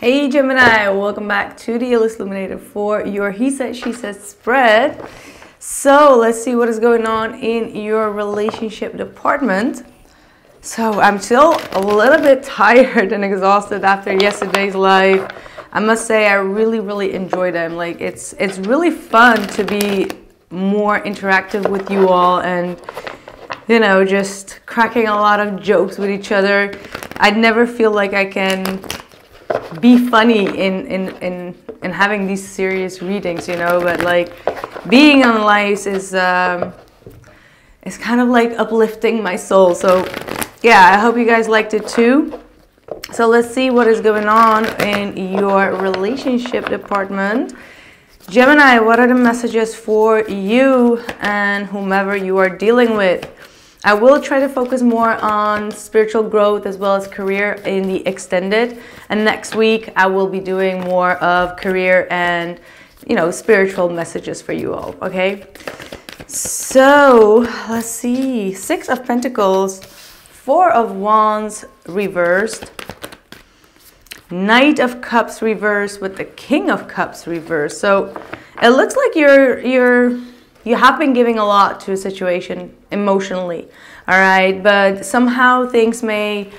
Hey Gemini, welcome back to the illest illuminator for your he said she said spread. So let's see what is going on in your relationship department. So I'm still a little bit tired and exhausted after yesterday's live. I must say I really enjoyed them. Like it's really fun to be more interactive with you all and just cracking a lot of jokes with each other. I never feel like I can be funny in having these serious readings, but like being on lives is kind of like uplifting my soul. So yeah, I hope you guys liked it too. So let's see what is going on in your relationship department. Gemini, what are the messages for you and whomever you are dealing with? I will try to focus more on spiritual growth as well as career in the extended. And next week, I will be doing more of career and, spiritual messages for you all, okay? So, let's see. 6 of Pentacles, 4 of Wands reversed, Knight of Cups reversed with the King of Cups reversed. So, it looks like you have been giving a lot to a situation emotionally, all right? But somehow things may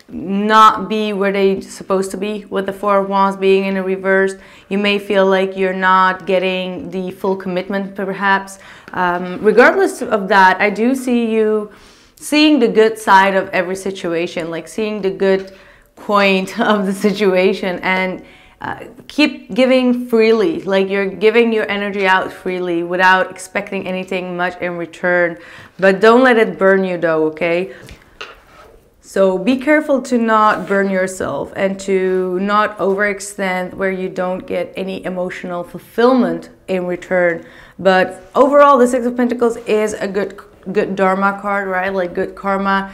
not be where they're supposed to be with the 4 of Wands being in a reverse. You may feel like you're not getting the full commitment, perhaps. Regardless of that, I do see you seeing the good side of every situation, like seeing the good point of the situation and keep giving freely, like you're giving your energy out freely without expecting anything much in return. But don't let it burn you though, okay? So be careful to not burn yourself and to not overextend where you don't get any emotional fulfillment in return. But overall, the 6 of Pentacles is a good dharma card, right? Like good karma.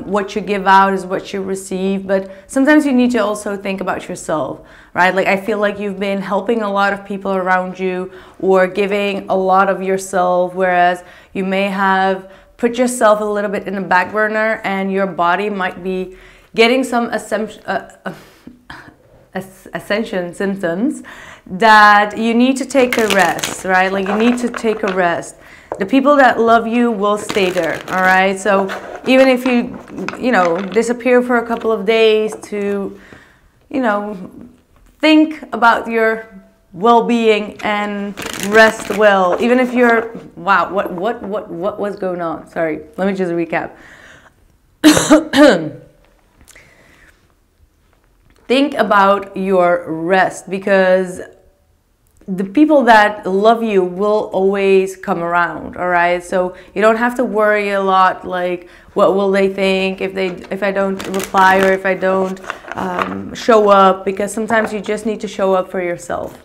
What you give out is what you receive, but sometimes you need to also think about yourself, right? Like I feel like you've been helping a lot of people around you or giving a lot of yourself, whereas you may have put yourself a little bit in the back burner and your body might be getting some ascension symptoms that you need to take a rest, right? Like you need to take a rest. The people that love you will stay there, all right? So even if you, disappear for a couple of days to, think about your well-being and rest well. Even if you're, wow, what was going on? Sorry, let me just recap. Think about your rest because the people that love you will always come around, all right? So you don't have to worry a lot, like what will they think if I don't reply or if I don't show up, because sometimes you just need to show up for yourself.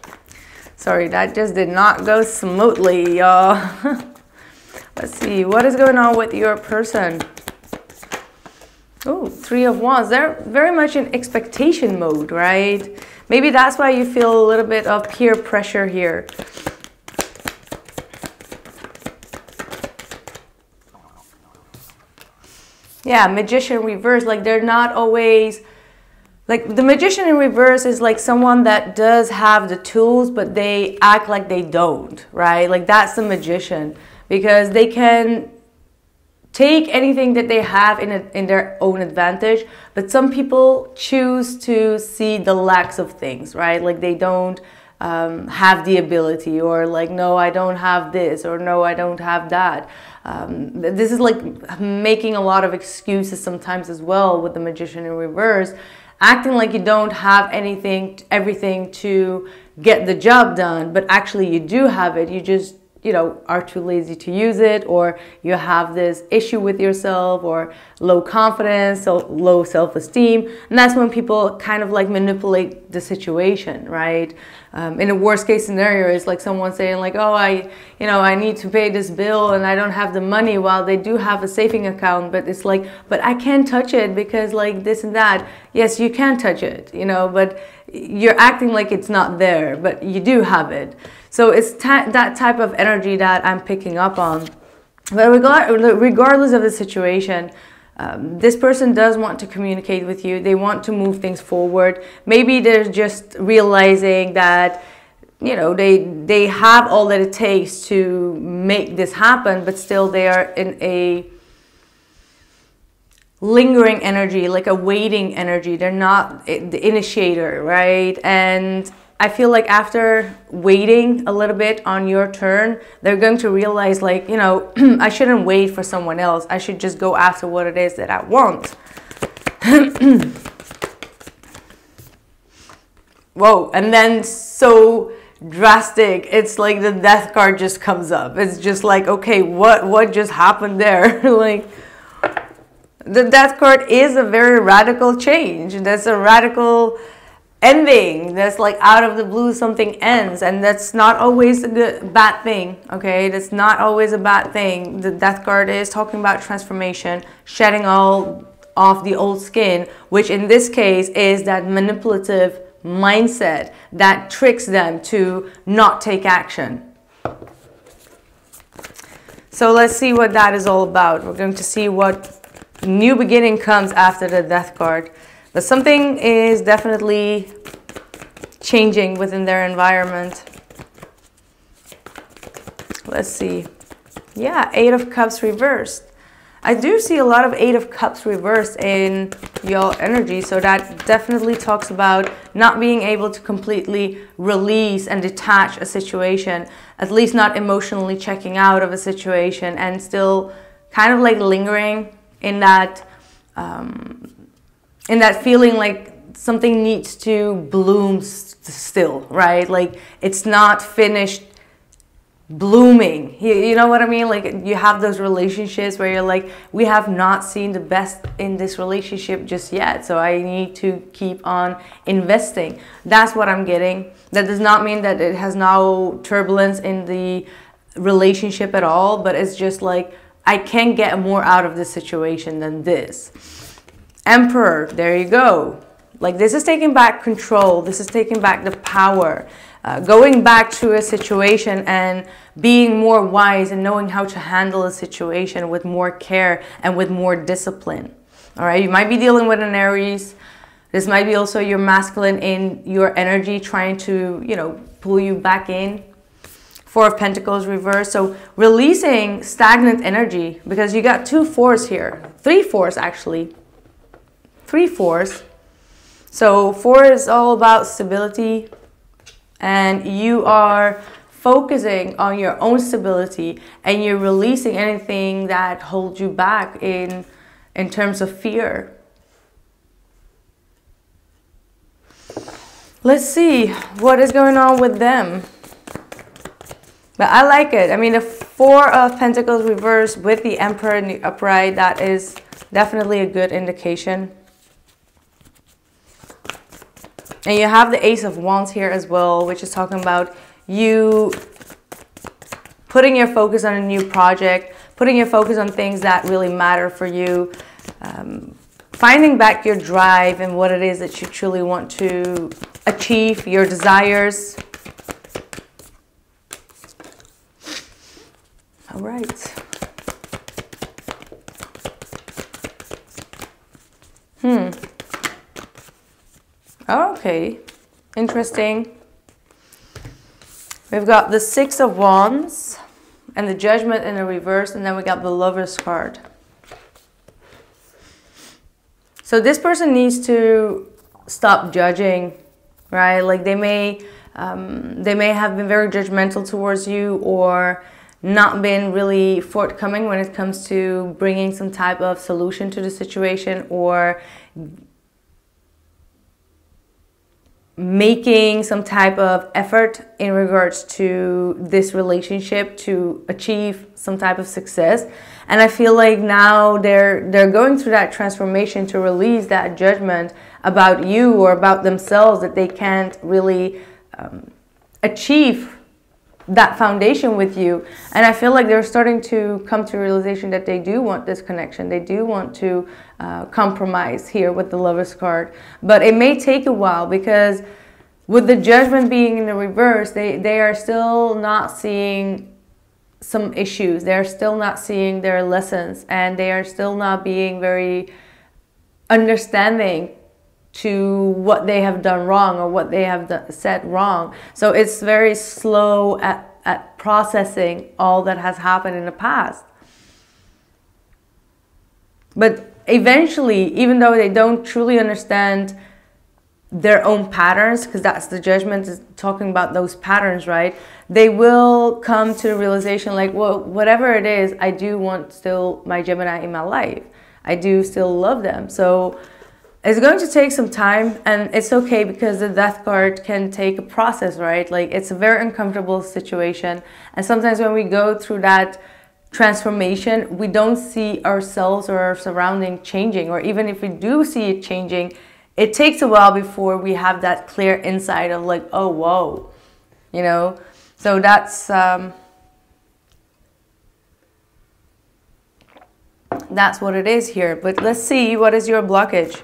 Sorry, that just did not go smoothly, y'all. Let's see, what is going on with your person? Oh, 3 of Wands. They're very much in expectation mode, right? Maybe that's why you feel a little bit of peer pressure here. Yeah, Magician reverse, like they're not always, like the Magician in reverse is like someone that does have the tools, but they act like they don't, right? Like that's the Magician, because they can take anything that they have in their own advantage, but some people choose to see the lacks of things, right? Like they don't have the ability, or like, no, I don't have this, or no, I don't have that. This is like making a lot of excuses sometimes as well with the Magician in reverse, acting like you don't have everything to get the job done, but actually you do have it. You just are too lazy to use it, or you have this issue with yourself, or low confidence, so low self-esteem. And that's when people kind of like manipulate the situation, right? In a worst case scenario, it's like someone saying like, oh, I need to pay this bill and I don't have the money, while they do have a saving account, but it's like, but I can't touch it because like this and that. Yes, you can touch it, but you're acting like it's not there, but you do have it. So it's that type of energy that I'm picking up on. But regardless of the situation, This person does want to communicate with you. They want to move things forward. Maybe they're just realizing that, you know, they have all that it takes to make this happen, but still they are in a lingering energy, like a waiting energy. They're not the initiator, right? And I feel like after waiting a little bit on your turn, they're going to realize, like, you know, I shouldn't wait for someone else. I should just go after what it is that I want. Whoa, and then so drastic, it's like the death card just comes up. It's just like, okay, what just happened there? Like, the death card is a very radical change. That's a radical ending. That's like out of the blue something ends, and that's not always a bad thing. Okay, that's not always a bad thing. The death card is talking about transformation, shedding all off the old skin, which in this case is that manipulative mindset that tricks them to not take action. So let's see what that is all about. We're going to see what new beginning comes after the death card. But something is definitely changing within their environment. Let's see. Yeah, Eight of Cups reversed. I do see a lot of Eight of Cups reversed in your energy. So that definitely talks about not being able to completely release and detach a situation. At least not emotionally checking out of a situation and still kind of like lingering in that feeling like something needs to bloom still, right? Like it's not finished blooming. You know what I mean? Like you have those relationships where you're like, we have not seen the best in this relationship just yet, so I need to keep on investing. That's what I'm getting. That does not mean that it has no turbulence in the relationship at all, but it's just like, I can get more out of this situation than this. Emperor, there you go. Like this is taking back control. This is taking back the power. Going back to a situation and being more wise and knowing how to handle a situation with more care and with more discipline. All right, you might be dealing with an Aries. This might be also your masculine in your energy trying to, you know, pull you back in. Four of Pentacles reversed. So releasing stagnant energy, because you got two fours here. Three fours actually. Three fours. So four is all about stability. And you are focusing on your own stability. And you're releasing anything that holds you back in terms of fear. Let's see what is going on with them. But I like it. I mean, the Four of Pentacles reversed with the Emperor in the upright, that is definitely a good indication. And you have the Ace of Wands here as well, which is talking about you putting your focus on a new project, putting your focus on things that really matter for you, finding back your drive and what it is that you truly want to achieve, your desires. All right. Okay. Interesting. We've got the Six of Wands and the Judgment in the reverse, and then we got the Lover's card. So this person needs to stop judging, right? Like they may have been very judgmental towards you, or not been really forthcoming when it comes to bringing some type of solution to the situation, or making some type of effort in regards to this relationship to achieve some type of success. And I feel like now they're going through that transformation to release that judgment about you or about themselves, that they can't really achieve that foundation with you. And I feel like they're starting to come to realization that they do want this connection. They do want to compromise here with the Lover's card. But it may take a while, because with the Judgment being in the reverse, they are still not seeing some issues. They're still not seeing their lessons, and they are still not being very understanding to what they have done wrong or what they have said wrong. So it's very slow at processing all that has happened in the past. But eventually, even though they don't truly understand their own patterns, because that's the judgment, is talking about those patterns, right? They will come to the realization like, well, whatever it is, I do want still my Gemini in my life. I do still love them. So it's going to take some time, and it's okay, because the Death card can take a process, right? Like, it's a very uncomfortable situation. And sometimes when we go through that transformation, we don't see ourselves or our surrounding changing, or even if we do see it changing, it takes a while before we have that clear insight of like, oh, whoa, you know? So that's what it is here. But let's see, what is your blockage?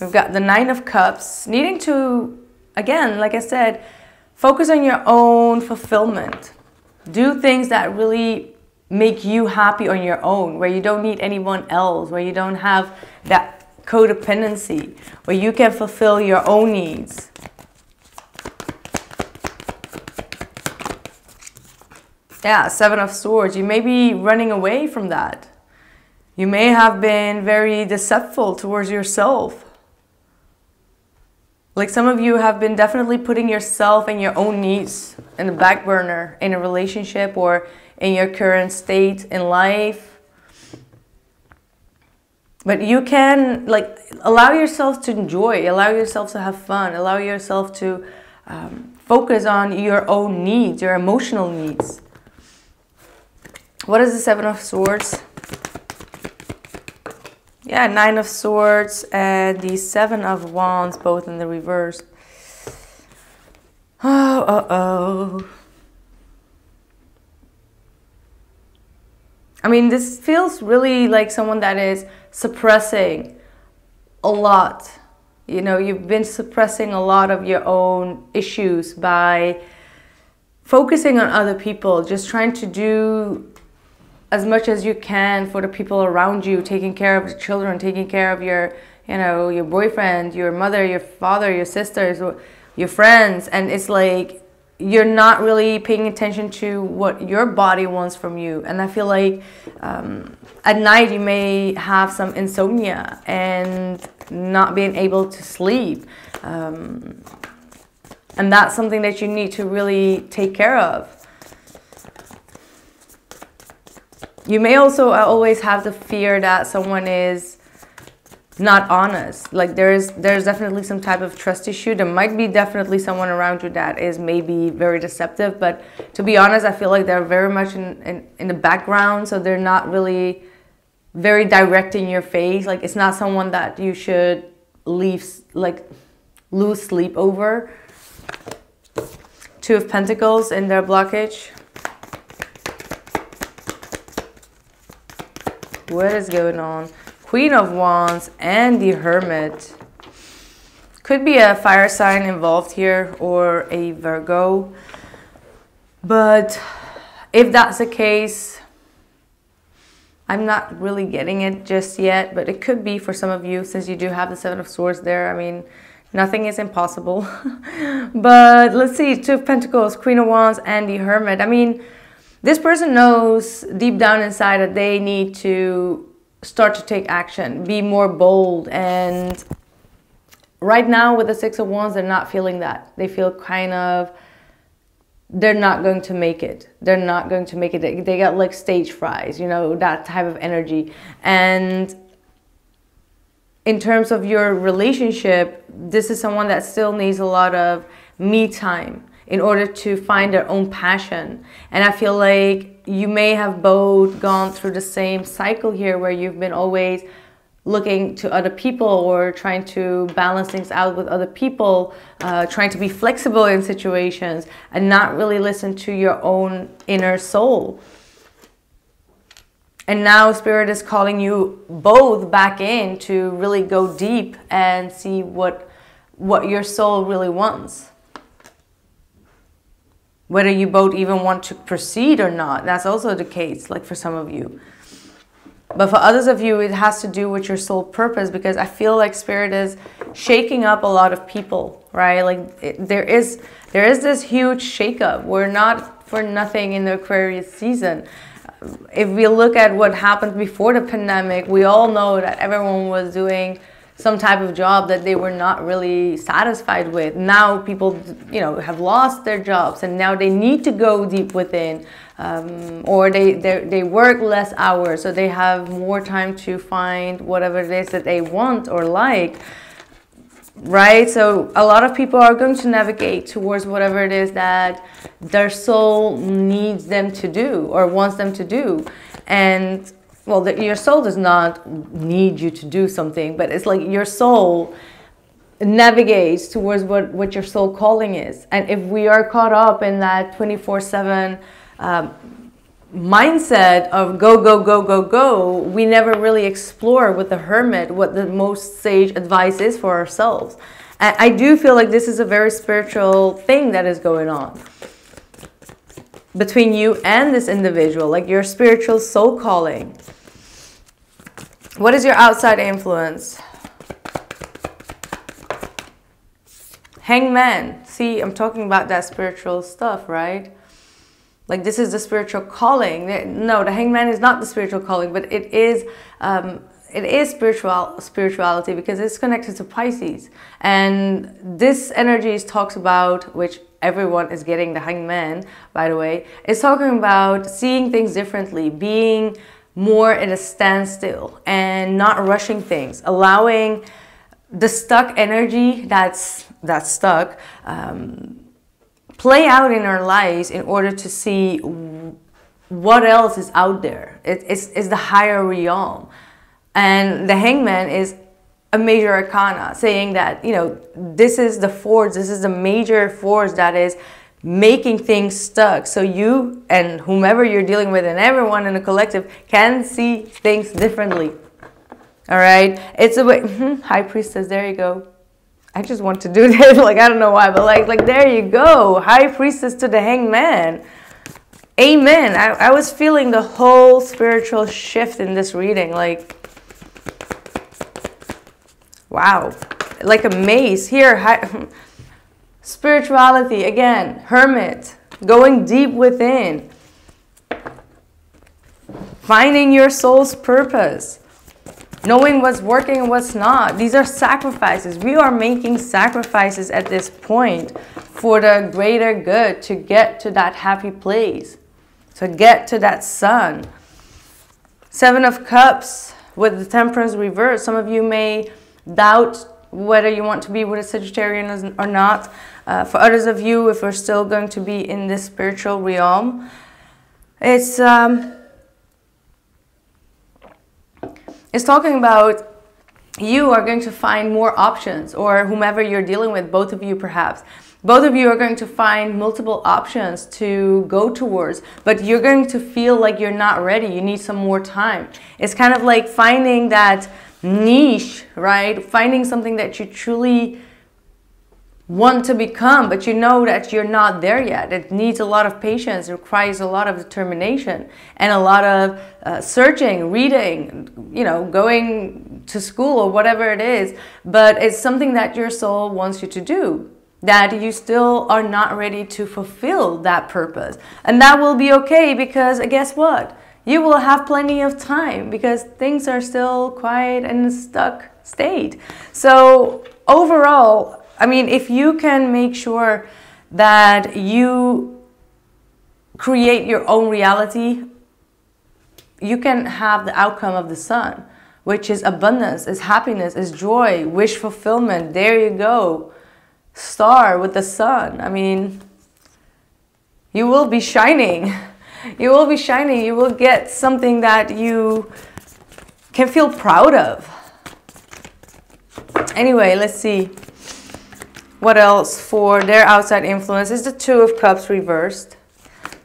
We've got the Nine of Cups, needing to, again, like I said, focus on your own fulfillment. Do things that really make you happy on your own, where you don't need anyone else, where you don't have that codependency, where you can fulfill your own needs. Yeah, Seven of Swords. You may be running away from that. You may have been very deceitful towards yourself. Like, some of you have been definitely putting yourself and your own needs in the back burner in a relationship or in your current state in life. But you can, like, allow yourself to enjoy, allow yourself to have fun, allow yourself to focus on your own needs, your emotional needs. What is the Seven of Swords? Yeah, Nine of Swords and the Seven of Wands, both in the reverse. Oh. I mean, this feels really like someone that is suppressing a lot. You know, you've been suppressing a lot of your own issues by focusing on other people, just trying to do as much as you can for the people around you, taking care of the children, taking care of your, you know, your boyfriend, your mother, your father, your sisters, your friends. And it's like, you're not really paying attention to what your body wants from you. And I feel like at night you may have some insomnia and not being able to sleep. And that's something that you need to really take care of. You may also always have the fear that someone is not honest. Like, there's definitely some type of trust issue. There might be definitely someone around you that is maybe very deceptive, but to be honest, I feel like they're very much in the background, so they're not really very direct in your face. Like, it's not someone that you should lose sleep over. Two of Pentacles in their blockage. What is going on? Queen of Wands and the Hermit. Could be a fire sign involved here or a Virgo. But if that's the case, I'm not really getting it just yet. But it could be for some of you, since you do have the Seven of Swords there. I mean, nothing is impossible. But let's see. Two of Pentacles, Queen of Wands, and the Hermit. I mean, this person knows deep down inside that they need to start to take action, be more bold. And right now with the Six of Wands, they're not feeling that. They feel kind of, they're not going to make it. They're not going to make it. They got like stage fries, you know, that type of energy. And in terms of your relationship, this is someone that still needs a lot of me time in order to find their own passion. And I feel like you may have both gone through the same cycle here, where you've been always looking to other people or trying to balance things out with other people, trying to be flexible in situations and not really listen to your own inner soul. And now Spirit is calling you both back in to really go deep and see what your soul really wants. whether you both even want to proceed or not. That's also the case, like for some of you. But for others of you, it has to do with your soul purpose, because I feel like Spirit is shaking up a lot of people, right? Like there is this huge shakeup. We're not for nothing in the Aquarius season. If we look at what happened before the pandemic, we all know that everyone was doing some type of job that they were not really satisfied with. Now people, you know, have lost their jobs, and now they need to go deep within, or they work less hours, so they have more time to find whatever it is that they want or like, right? So a lot of people are going to navigate towards whatever it is that their soul needs them to do or wants them to do. And well, your soul does not need you to do something, but it's like your soul navigates towards what your soul calling is. And if we are caught up in that 24/7 mindset of go, go, go, go, go, we never really explore with the Hermit what the most sage advice is for ourselves. And I do feel like this is a very spiritual thing that is going on between you and this individual, like your spiritual soul calling. What is your outside influence? Hangman. See, I'm talking about that spiritual stuff, right? Like this is the spiritual calling. No, the Hangman is not the spiritual calling, but it is spirituality, because it's connected to Pisces. And this energy talks about, which everyone is getting the Hangman, by the way, is talking about seeing things differently, being more at a standstill and not rushing things, allowing the stuck energy that's stuck play out in our lives in order to see what else is out there. It's the higher realm. And the Hangman is a major arcana, saying that, you know, this is the force, this is the major force that is making things stuck. So you and whomever you're dealing with and everyone in the collective can see things differently. All right. It's a way. High Priestess. There you go. I just want to do this. Like, I don't know why, but like there you go. High Priestess to the Hangman. Amen. I was feeling the whole spiritual shift in this reading. Like, wow. Like a maze here. Spirituality, again, Hermit, going deep within, finding your soul's purpose, knowing what's working and what's not. These are sacrifices. We are making sacrifices at this point for the greater good, to get to that happy place, to get to that sun. Seven of Cups with the Temperance reverse. Some of you may doubt whether you want to be with a Sagittarian or not. For others of you, if we're still going to be in this spiritual realm, it's talking about you are going to find more options, or whomever you're dealing with, both of you perhaps. Both of you are going to find multiple options to go towards, but you're going to feel like you're not ready. You need some more time. It's kind of like finding that niche, right? Finding something that you truly want to become, but you know that you're not there yet. It needs a lot of patience. It requires a lot of determination and a lot of searching, reading, you know, going to school or whatever it is. But it's something that your soul wants you to do, that you still are not ready to fulfill that purpose. And that will be okay, because guess what? You will have plenty of time, because things are still quite in a stuck state. So overall, I mean, if you can make sure that you create your own reality, you can have the outcome of the sun, which is abundance, is happiness, is joy, wish fulfillment. There you go. Star with the sun. I mean, you will be shining. You will be shining. You will get something that you can feel proud of. Anyway, let's see. What else for their outside influence is the Two of Cups reversed.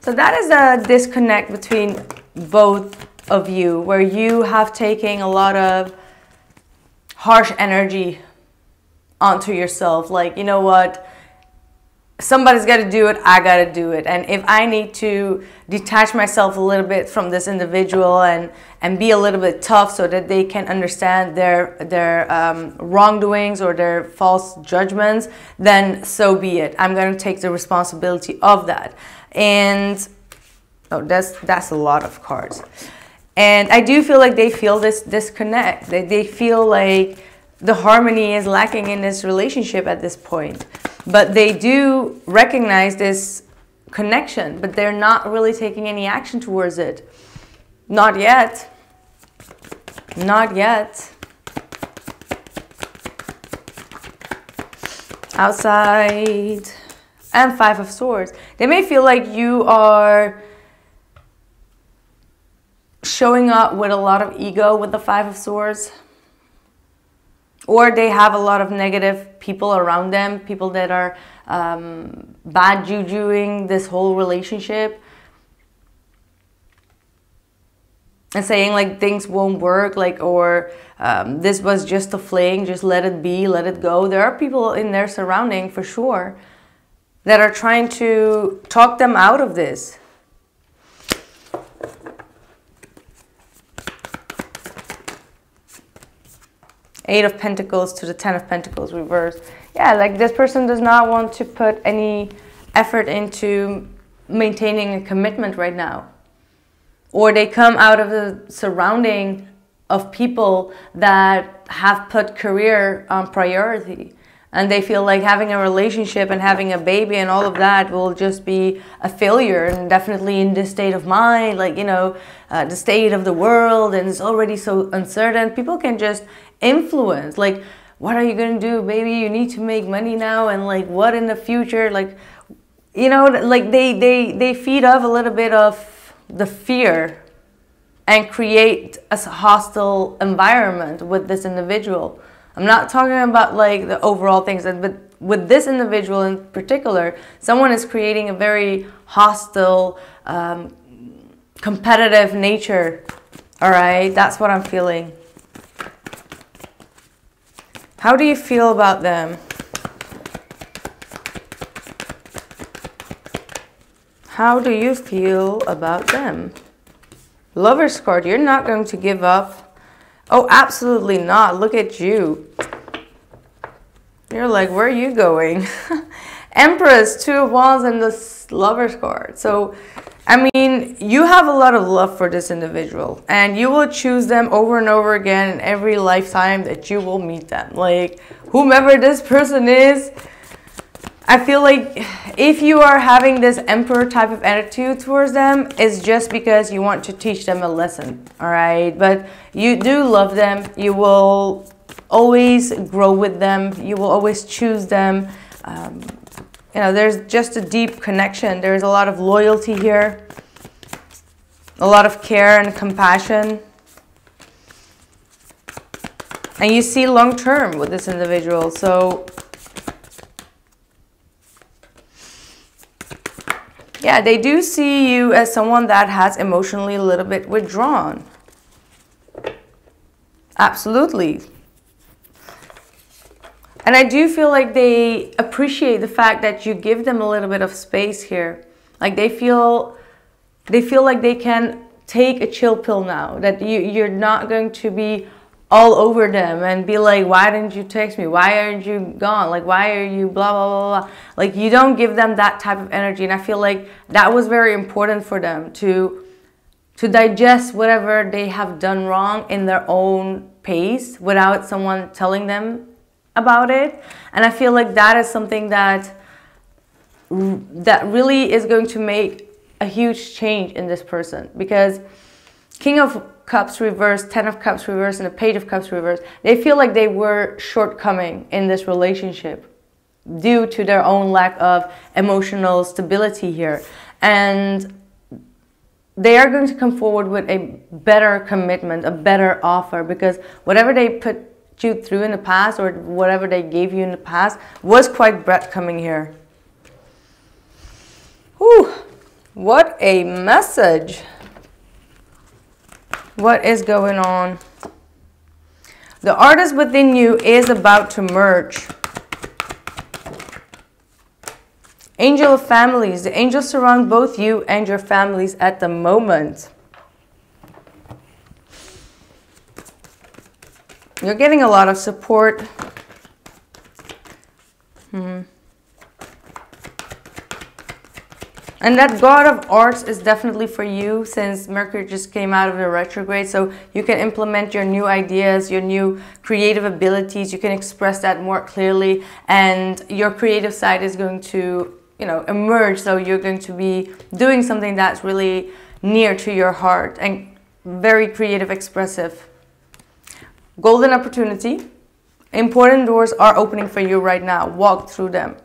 So that is a disconnect between both of you, where you have taken a lot of harsh energy onto yourself. Like, you know what? somebody's got to do it, I got to do it. And if I need to detach myself a little bit from this individual and be a little bit tough so that they can understand their wrongdoings or their false judgments, then so be it. I'm going to take the responsibility of that. And oh, that's a lot of cards. And I do feel like they feel this disconnect. They feel like the harmony is lacking in this relationship at this point. But they do recognize this connection, but they're not really taking any action towards it. Not yet. Not yet. Outside. And Five of Swords. They may feel like you are showing up with a lot of ego with the Five of Swords. Or they have a lot of negative people around them, people that are bad jujuing this whole relationship. And saying like things won't work, like, or this was just a fling, just let it be, let it go. There are people in their surrounding for sure that are trying to talk them out of this. Eight of Pentacles to the Ten of Pentacles reversed. Yeah, like this person does not want to put any effort into maintaining a commitment right now. Or they come out of the surrounding of people that have put career on priority. And they feel like having a relationship and having a baby and all of that will just be a failure. And definitely in this state of mind, like, you know, the state of the world, and it's already so uncertain. People can just influence, like, what are you going to do, baby? You need to make money now. And like, what in the future? Like, you know, like they feed off a little bit of the fear and create a hostile environment with this individual. I'm not talking about like the overall things, but with this individual in particular, someone is creating a very hostile, competitive nature. All right, that's what I'm feeling. How do you feel about them? How do you feel about them? Lover's card, you're not going to give up. Oh, absolutely not. Look at you. You're like, where are you going? Empress, Two of Wands, and the Lover's card. So, I mean, you have a lot of love for this individual. And you will choose them over and over again in every lifetime that you will meet them. Like, whomever this person is, I feel like if you are having this Emperor type of attitude towards them, it's just because you want to teach them a lesson, all right? But you do love them. You will always grow with them. You will always choose them. You know, there's just a deep connection. There's a lot of loyalty here, a lot of care and compassion. And you see long term with this individual, so yeah, they do see you as someone that has emotionally a little bit withdrawn. Absolutely. And I do feel like they appreciate the fact that you give them a little bit of space here. Like they feel like they can take a chill pill now. That you're not going to be all over them and be like, why didn't you text me? Why aren't you gone? Like, why are you blah, blah, blah, blah. Like, you don't give them that type of energy. And I feel like that was very important for them to digest whatever they have done wrong in their own pace without someone telling them about it. And I feel like that is something that really is going to make a huge change in this person, because King of Cups reversed, Ten of Cups reversed, and the Page of Cups reversed, they feel like they were shortcoming in this relationship due to their own lack of emotional stability here. And they are going to come forward with a better commitment, a better offer, because whatever they put you through in the past or whatever they gave you in the past was quite breadcrumbing here. Whew, what a message. What is going on? The artist within you is about to merge. Angel of families. The angels surround both you and your families at the moment. You're getting a lot of support. And that God of Arts is definitely for you, since Mercury just came out of the retrograde. So you can implement your new ideas, your new creative abilities. You can express that more clearly. And your creative side is going to, you know, emerge. So you're going to be doing something that's really near to your heart and very creative, expressive. Golden opportunity. Important doors are opening for you right now. Walk through them.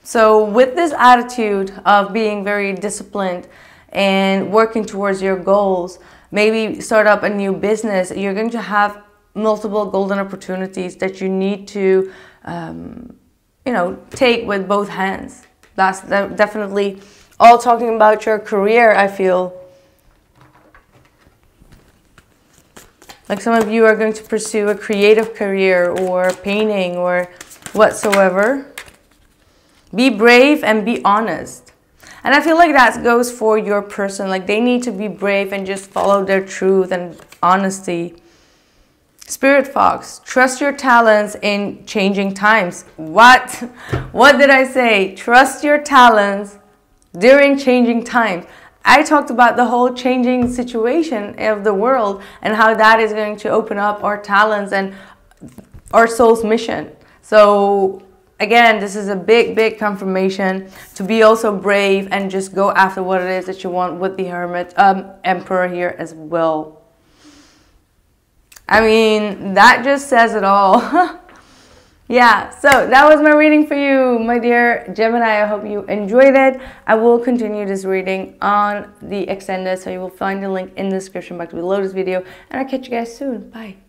So with this attitude of being very disciplined and working towards your goals, maybe start up a new business, you're going to have multiple golden opportunities that you need to, you know, take with both hands. That's definitely all talking about your career, I feel. Like some of you are going to pursue a creative career or painting or whatsoever. Be brave and be honest. And I feel like that goes for your person. Like they need to be brave and just follow their truth and honesty. Spirit Fox, trust your talents in changing times. What? What did I say? Trust your talents during changing times. I talked about the whole changing situation of the world and how that is going to open up our talents and our soul's mission. So again, this is a big, big confirmation to be also brave and just go after what it is that you want with the Hermit, Emperor here as well. I mean, that just says it all. Yeah, so that was my reading for you, my dear Gemini. I hope you enjoyed it. I will continue this reading on the extended, so you will find the link in the description box below this video. And I'll catch you guys soon. Bye.